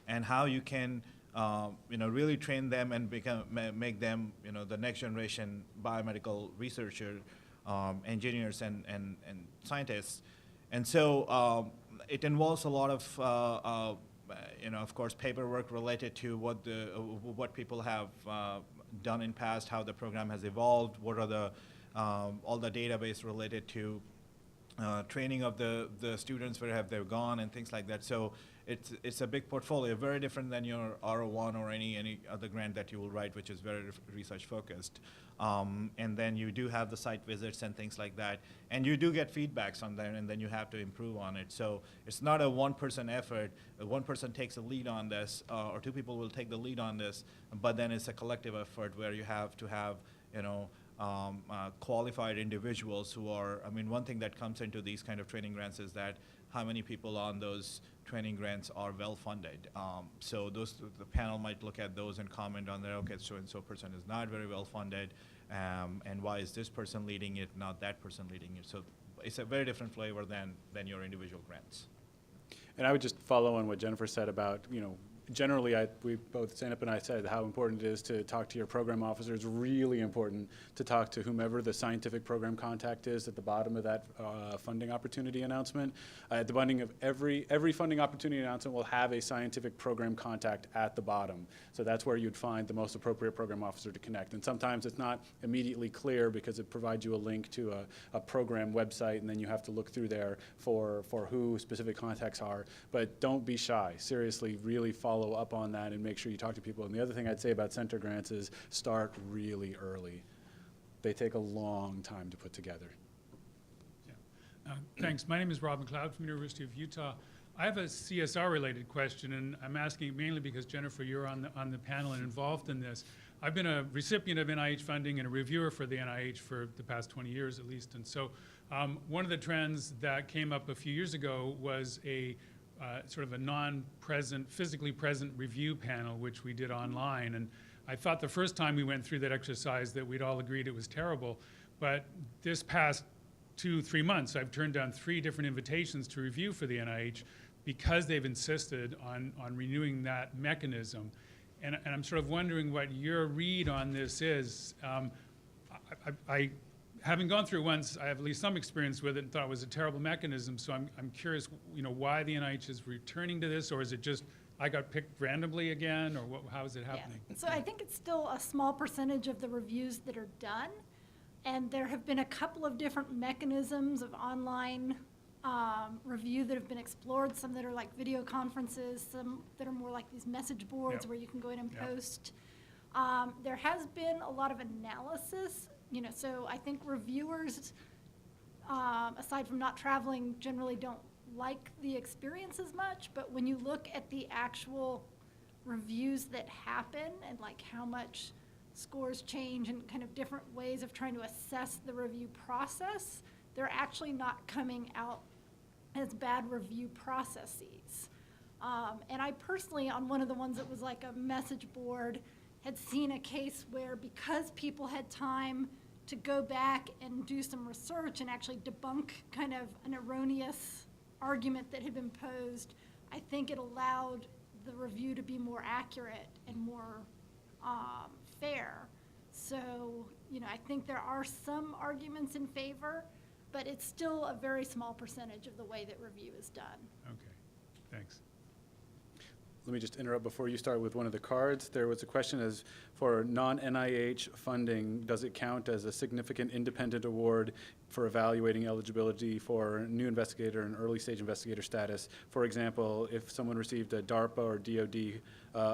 and how you can really train them and make them, the next generation biomedical researcher, engineers and scientists. And so it involves a lot of, of course, paperwork related to what people have done in past, how the program has evolved, what are the all the database related to training of the students, where have they gone, and things like that. So it's a big portfolio, very different than your R01 or any other grant that you will write, which is very research focused. And then you do have the site visits and things like that, and you do get feedbacks on that, and then you have to improve on it. So it's not a one-person effort. One person takes a lead on this, or two people will take the lead on this, but then it's a collective effort where you have to have, qualified individuals who are, one thing that comes into these kind of training grants is that how many people on those training grants are well-funded. So the panel might look at those and comment on that, okay, so-and-so person is not very well-funded, and why is this person leading it, not that person leading it? So it's a very different flavor than your individual grants. And I would just follow on what Jennifer said about, generally, we both, Zeynep and I, said how important it is to talk to your program officer. It's really important to talk to whomever the scientific program contact is at the bottom of that funding opportunity announcement. At the bottom of every funding opportunity announcement will have a scientific program contact at the bottom. So that's where you'd find the most appropriate program officer to connect. And sometimes it's not immediately clear because it provides you a link to a program website, and then you have to look through there for who specific contacts are. But don't be shy. Seriously, really follow up on that and make sure you talk to people. And the other thing I'd say about center grants is start really early. They take a long time to put together. Yeah. Thanks. My name is Rob McLeod from the University of Utah. I have a CSR-related question, and I'm asking mainly because, Jennifer, you're on the panel and involved in this. I've been a recipient of NIH funding and a reviewer for the NIH for the past 20 years at least. And so one of the trends that came up a few years ago was a sort of a non-present, physically present review panel, which we did online. And I thought the first time we went through that exercise that we'd all agreed it was terrible. But this past 2-3 months, I've turned down 3 different invitations to review for the NIH because they've insisted on renewing that mechanism. And I'm sort of wondering what your read on this is. Having gone through it once, I have at least some experience with it and thought it was a terrible mechanism. So I'm curious, why the NIH is returning to this, or is it just I got picked randomly again, or how is it happening? Yeah. So I think it's still a small percentage of the reviews that are done, and there have been a couple of different mechanisms of online review that have been explored. Some that are like video conferences, some that are more like these message boards where you can go in and post. There has been a lot of analysis. So I think reviewers, aside from not traveling, generally don't like the experience as much. But when you look at the actual reviews that happen and like how much scores change and kind of different ways of trying to assess the review process, they're actually not coming out as bad review processes. And I personally, on one of the ones that was like a message board, had seen a case where because people had time to go back and do some research and actually debunk kind of an erroneous argument that had been posed, I think it allowed the review to be more accurate and more fair. So, I think there are some arguments in favor, but it's still a very small percentage of the way that review is done. Okay, thanks. Let me just interrupt before you start with one of the cards. There was a question as for non-NIH funding, does it count as a significant independent award for evaluating eligibility for new investigator and early stage investigator status? For example, if someone received a DARPA or DoD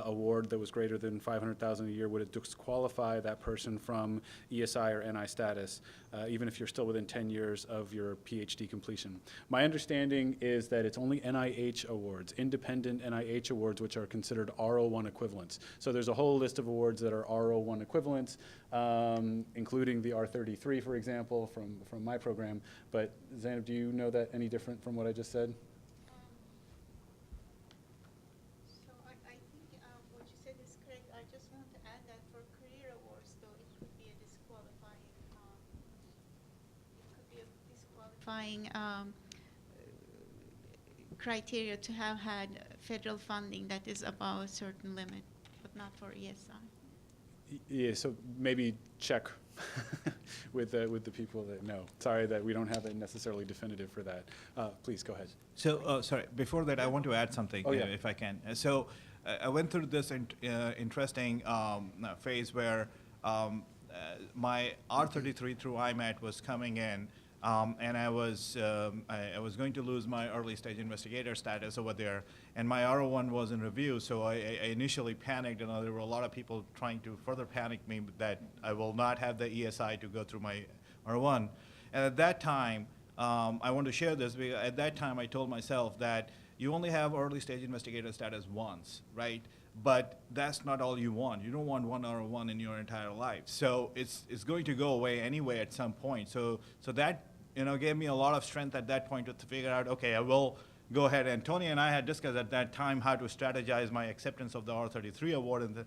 award that was greater than $500,000 a year, would it disqualify that person from ESI or NI status, even if you're still within 10 years of your PhD completion? My understanding is that it's only NIH awards, independent NIH awards, which are considered R01 equivalents. So there's a whole list of awards that are R01 equivalents, including the R33, for example, from my program. But Zeynep, do you know that any different from what I just said? So I think what you said is correct. I just want to add that for career awards, though, it could be a disqualifying criteria to have had federal funding that is above a certain limit. but not for ESI. Yeah, so maybe check with the people that know. Sorry that we don't have it necessarily definitive for that. Please go ahead. So, sorry, before that, I want to add something, Oh, yeah. if I can. So, I went through this interesting phase where my R33 through IMAT was coming in, and I was going to lose my early stage investigator status over there, and my R01 was in review, so I initially panicked, and there were a lot of people trying to further panic me that I will not have the ESI to go through my R01. And at that time, I want to share this because at that time I told myself that you only have early stage investigator status once, right? But that's not all you want. You don't want one R01 in your entire life. So it's going to go away anyway at some point. So that gave me a lot of strength at that point to figure out, okay, I will go ahead. And Tony and I had discussed at that time how to strategize my acceptance of the R33 award. And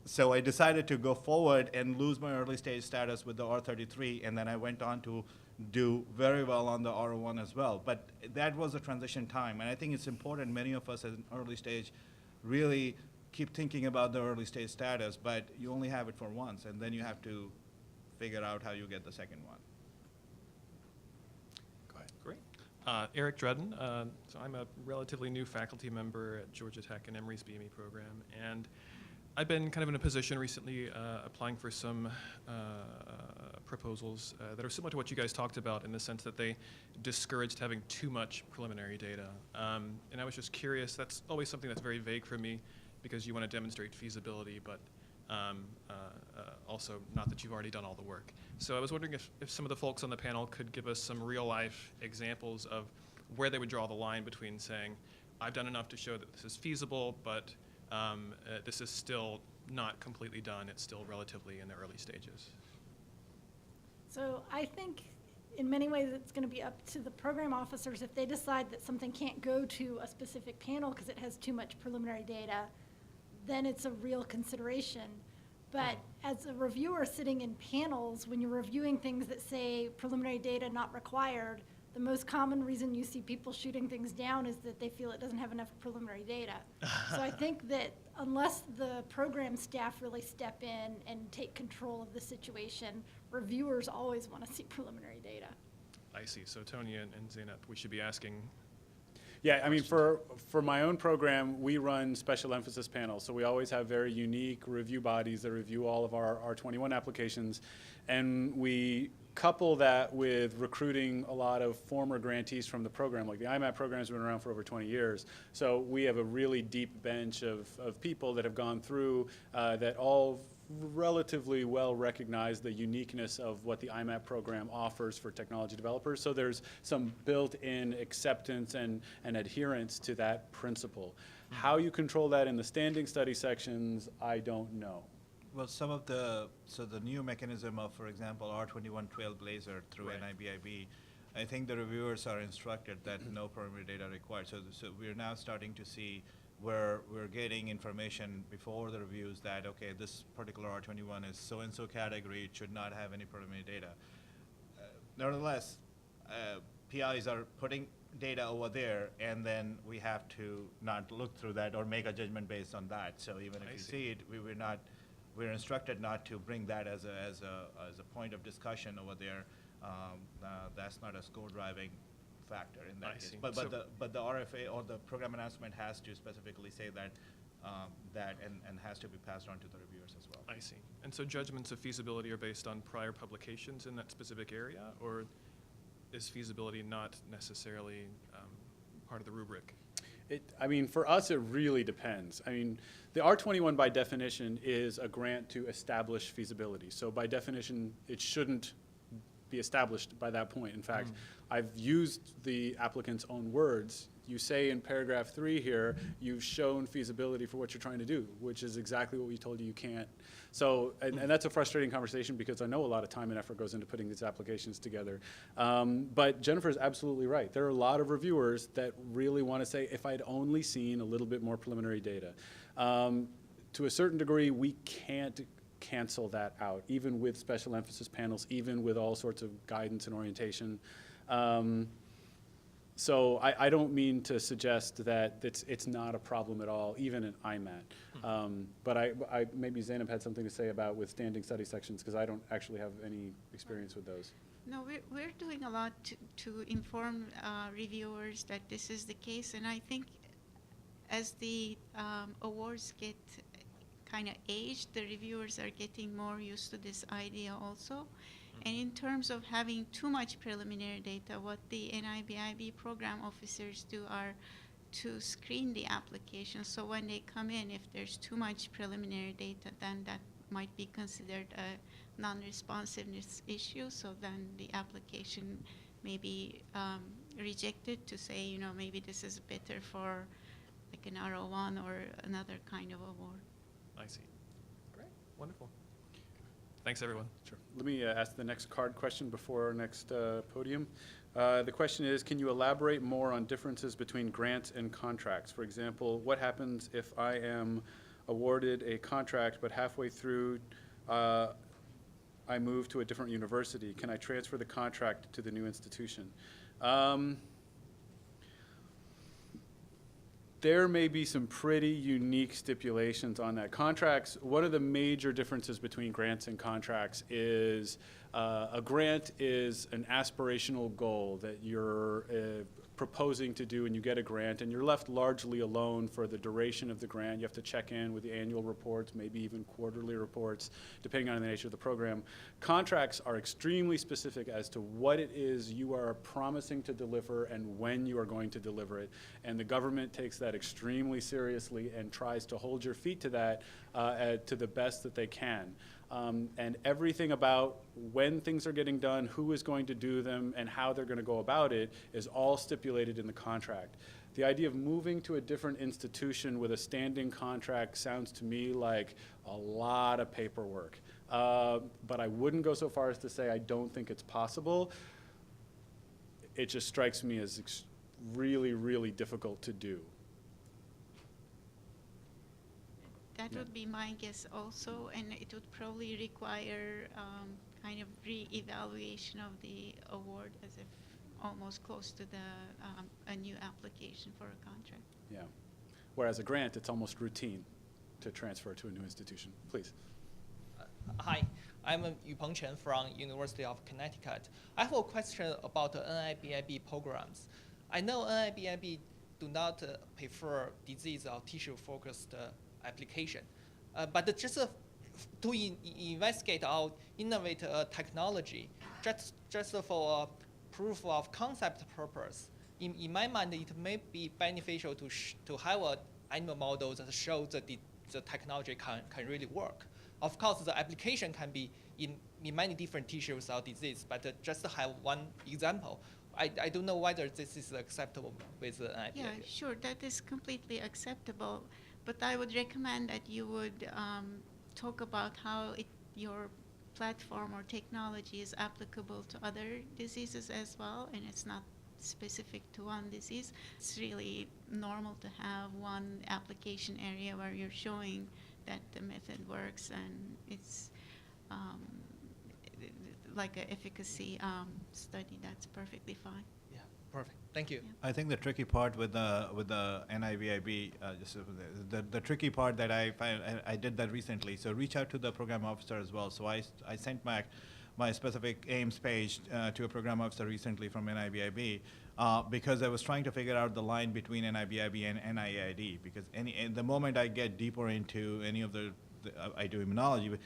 so I decided to go forward and lose my early stage status with the R33, and then I went on to do very well on the R01 as well. But that was a transition time, and I think it's important many of us at an early stage really keep thinking about the early stage status, but you only have it for once, and then you have to figure out how you get the second one. Go ahead. Great. Eric Dredden. So I'm a relatively new faculty member at Georgia Tech and Emory's BME program, and I've been kind of in a position recently applying for some proposals that are similar to what you guys talked about in the sense that they discouraged having too much preliminary data. And I was just curious, that's always something that's very vague for me because you want to demonstrate feasibility, but also not that you've already done all the work. So I was wondering if some of the folks on the panel could give us some real life examples of where they would draw the line between saying, I've done enough to show that this is feasible, but this is still not completely done. It's still relatively in the early stages. So I think in many ways it's going to be up to the program officers if they decide that something can't go to a specific panel because it has too much preliminary data, then it's a real consideration. But as a reviewer sitting in panels, when you're reviewing things that say preliminary data not required, the most common reason you see people shooting things down is that they feel it doesn't have enough preliminary data. So I think that unless the program staff really step in and take control of the situation, reviewers always want to see preliminary data. I see. So Tony and Zainab, we should be asking. Yeah, I mean, for my own program, we run special emphasis panels. So we always have very unique review bodies that review all of our R21 applications. And we couple that with recruiting a lot of former grantees from the program. Like the IMAT program has been around for over 20 years. So we have a really deep bench of people that have gone through that all relatively well recognize the uniqueness of what the IMAT program offers for technology developers. So there's some built-in acceptance and adherence to that principle. How you control that in the standing study sections, I don't know. Well, the new mechanism of, for example, R21 Trailblazer through Right. NIBIB, I think the reviewers are instructed that no preliminary data required. So we're now starting to see where we're getting information before the reviews that, okay, this particular R21 is so-and-so category, it should not have any preliminary data. Nevertheless, PIs are putting data over there, and then we have to not look through that or make a judgment based on that. So even if you see it, we're instructed not to bring that as a point of discussion over there. That's not a score driving factor in that case. But the RFA or the program announcement has to specifically say that and has to be passed on to the reviewers as well. I see. And so judgments of feasibility are based on prior publications in that specific area, or is feasibility not necessarily part of the rubric? I mean, for us, it really depends. I mean, the R21 by definition is a grant to establish feasibility. So by definition, it shouldn't be established by that point. In fact, I've used the applicant's own words. You say in paragraph 3 here, you've shown feasibility for what you're trying to do, which is exactly what we told you can't. So, and that's a frustrating conversation because I know a lot of time and effort goes into putting these applications together. But Jennifer's absolutely right. There are a lot of reviewers that really want to say, if I'd only seen a little bit more preliminary data. To a certain degree, we can't cancel that out, even with special emphasis panels, even with all sorts of guidance and orientation. So I don't mean to suggest that it's not a problem at all, even in IMAT. But I maybe Zainab had something to say about with standing study sections, because I don't actually have any experience with those. No, we're doing a lot to inform reviewers that this is the case, and I think as the awards get kind of aged, the reviewers are getting more used to this idea also. And in terms of having too much preliminary data, what the NIBIB program officers do are to screen the application. So when they come in, if there's too much preliminary data, then that might be considered a non-responsiveness issue. So then the application may be rejected to say, you know, maybe this is better for like an R01 or another kind of award. I see. Great. Wonderful. Thanks, everyone. Sure. Let me ask the next card question before our next podium. The question is, can you elaborate more on differences between grants and contracts? For example, what happens if I am awarded a contract, but halfway through I move to a different university? Can I transfer the contract to the new institution? There may be some pretty unique stipulations on that. Contracts, one of the major differences between grants and contracts is a grant is an aspirational goal that you're proposing to do, and you get a grant, and you're left largely alone for the duration of the grant. You have to check in with the annual reports, maybe even quarterly reports, depending on the nature of the program. Contracts are extremely specific as to what it is you are promising to deliver and when you are going to deliver it. And the government takes that extremely seriously and tries to hold your feet to that to the best that they can. And everything about when things are getting done, who is going to do them, and how they're going to go about it is all stipulated in the contract. The idea of moving to a different institution with a standing contract sounds to me like a lot of paperwork. But I wouldn't go so far as to say I don't think it's possible. It just strikes me as really, really difficult to do. That would be my guess also, and it would probably require kind of re-evaluation of the award as if almost close to a new application for a contract. Yeah. Whereas a grant, it's almost routine to transfer to a new institution. Please. Hi, I'm Yupeng Chen from University of Connecticut. I have a question about the NIBIB programs. I know NIBIB do not prefer disease or tissue-focused application, but just to investigate or innovate technology, just for proof of concept purpose, in my mind, it may be beneficial to have an animal model that shows that the technology can really work. Of course, the application can be in many different tissues or disease, but just have one example. I don't know whether this is acceptable with NIBIB. Yeah, sure, that is completely acceptable. But I would recommend that you would talk about how your platform or technology is applicable to other diseases as well, and it's not specific to one disease. It's really normal to have one application area where you're showing that the method works, and it's like an efficacy study. That's perfectly fine. Yeah, perfect. Thank you. Yeah. I think the tricky part with the NIBIB, the tricky part that I find, I did that recently. So reach out to the program officer as well. So I sent back my specific aims page to a program officer recently from NIBIB because I was trying to figure out the line between NIBIB and NIAID, because the moment I get deeper into any of I do immunology,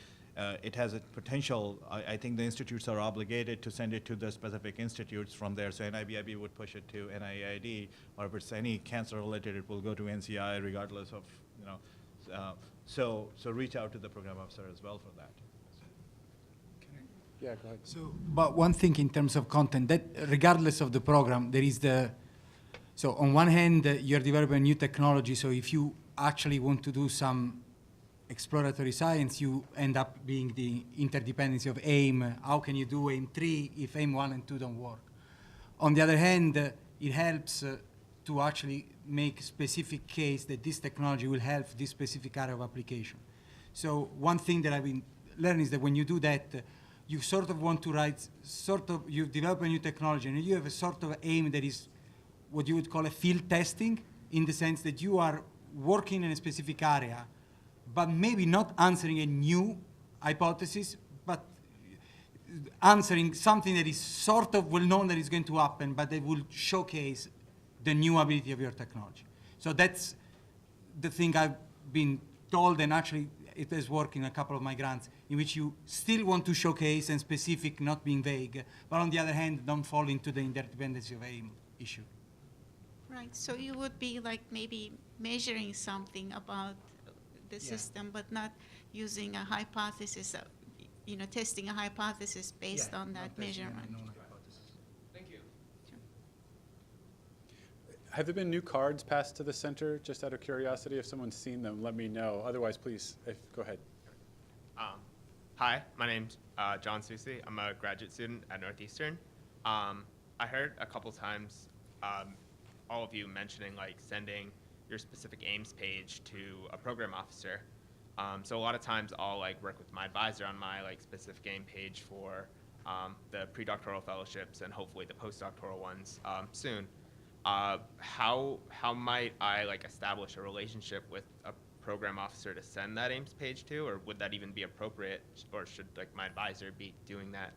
it has a potential. I think the institutes are obligated to send it to the specific institutes from there. So NIBIB would push it to NIAID, or if it's any cancer related, it will go to NCI regardless of, you know. So reach out to the program officer as well for that. Yeah, go ahead. So, but one thing in terms of content, that regardless of the program, there is so on one hand, you're developing a new technology, so if you actually want to do some exploratory science, you end up being the interdependency of AIM. How can you do AIM 3 if AIM 1 and 2 don't work? On the other hand, it helps to actually make specific case that this technology will help this specific area of application. So one thing that I've been learning is that when you do that, you sort of want to write, you develop a new technology, and you have a sort of aim that is what you would call a field testing, in the sense that you are working in a specific area, but maybe not answering a new hypothesis, but answering something that is sort of well known that is going to happen, but that will showcase the new ability of your technology. So that's the thing I've been told, and actually it has worked in a couple of my grants, in which you still want to showcase and specific, not being vague, but on the other hand, don't fall into the interdependency of aim issue. Right, so you would be like maybe measuring something about the system, but not using a hypothesis, testing a hypothesis based on that measurement. Thank you. Have there been new cards passed to the center? Just out of curiosity, if someone's seen them, let me know. Otherwise, please, go ahead. Hi, my name's John Susi. I'm a graduate student at Northeastern. I heard a couple times all of you mentioning like sending your specific aims page to a program officer. So a lot of times I'll like work with my advisor on my like specific aim page for the pre-doctoral fellowships and hopefully the postdoctoral ones soon. How might I like establish a relationship with a program officer to send that aims page to, or would that even be appropriate, or should like my advisor be doing that?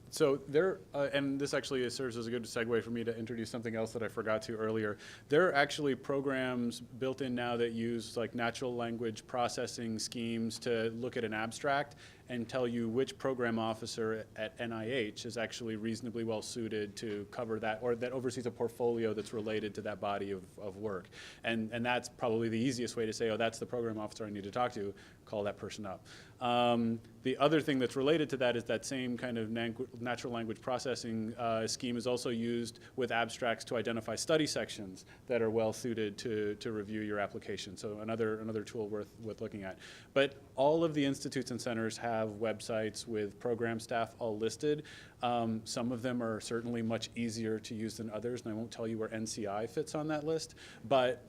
So there, and this actually serves as a good segue for me to introduce something else that I forgot to earlier. There are actually programs built in now that use like natural language processing schemes to look at an abstract and tell you which program officer at NIH is actually reasonably well suited to cover that, or that oversees a portfolio that's related to that body of work. And that's probably the easiest way to say, oh, that's the program officer I need to talk to, call that person up. The other thing that's related to that is that same kind of natural language processing scheme is also used with abstracts to identify study sections that are well suited to review your application. So another tool worth looking at. But all of the institutes and centers have websites with program staff all listed. Some of them are certainly much easier to use than others, and I won't tell you where NCI fits on that list. But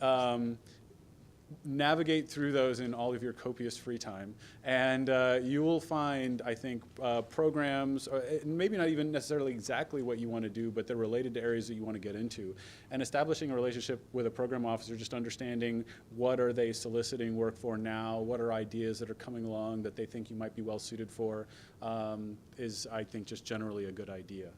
navigate through those in all of your copious free time, and you will find, I think, programs, maybe not even necessarily exactly what you want to do, but they're related to areas that you want to get into. And establishing a relationship with a program officer, just understanding what are they soliciting work for now, what are ideas that are coming along that they think you might be well suited for, is, I think, just generally a good idea.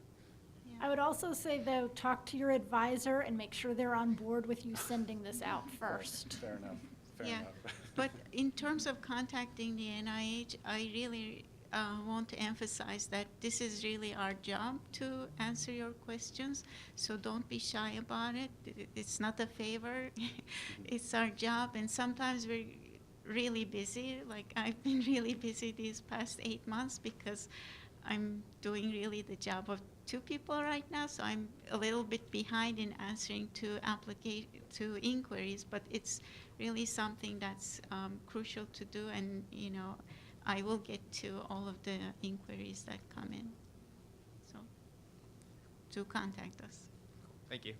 I would also say, though, talk to your advisor and make sure they're on board with you sending this out first. Fair enough. Fair enough. But in terms of contacting the NIH, I really want to emphasize that this is really our job to answer your questions, so don't be shy about it. It's not a favor. It's our job, and sometimes we're really busy. Like, I've been really busy these past 8 months because I'm doing really the job of 2 people right now, so I'm a little bit behind in answering to inquiries, but it's really something that's crucial to do, and I will get to all of the inquiries that come in. So do contact us. Thank you.